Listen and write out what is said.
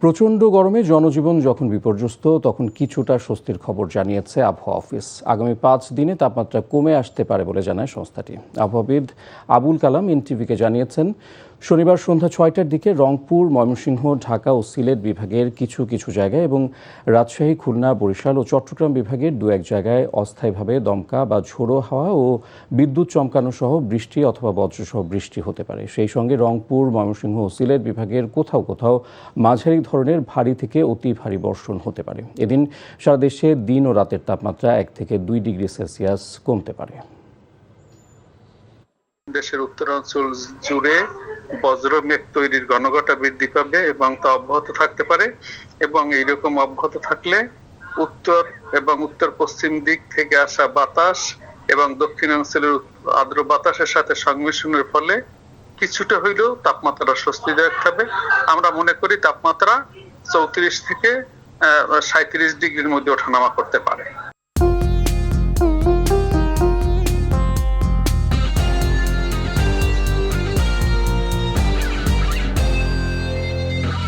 প্রচণ্ড গরমে জনজীবন যখন বিপর্যস্ত তখন কিছুটা স্বস্তির খবর জানিয়েছে আবহাওয়া অফিস। আগামী 5 দিনে তাপমাত্রা কমে আসতে পারে বলে জানায় সংস্থাটি। আবহাওয়াবিদ আবুল কালাম এনটিভিকে জানিয়েছেন, শনিবার সন্ধ্যা 6টার দিকে রংপুর, ময়মনসিংহ, ঢাকা ও সিলেট বিভাগের কিছু কিছু জায়গায় এবং রাজশাহী, খুলনা, বরিশাল ও চট্টগ্রাম বিভাগের 2-1 জায়গায় অস্থায়ীভাবে দমকা বা ঝোড়ো হাওয়া ও বিদ্যুৎ চমকানো সহ বৃষ্টি অথবা বজ্রসহ বৃষ্টি হতে পারে। সেই সঙ্গে রংপুর, ময়মনসিংহ ও সিলেট বিভাগের কোথাও কোথাও মাঝারি ধরনের ভারী থেকে অতি ভারী বর্ষণ হতে পারে। এদিন সারা দেশে দিন ও রাতের তাপমাত্রা 1 থেকে 2 ডিগ্রি সেলসিয়াস কমতে পারে। দেশের উত্তরাঞ্চল জুড়ে বজ্রমেঘ তৈরির ঘনঘটা বৃদ্ধি পাবে এবং তা অব্যাহত থাকতে পারে, এবং এইরকম অব্যাহত থাকলে উত্তর এবং উত্তর পশ্চিম দিক থেকে আসা বাতাস এবং দক্ষিণাঞ্চলের আর্দ্র বাতাসের সাথে সংমিশ্রণের ফলে কিছুটা হইলেও তাপমাত্রা স্বস্তিদায়ক হবে। আমরা মনে করি তাপমাত্রা 34 থেকে 37 ডিগ্রির মধ্যে ওঠানামা করতে পারে।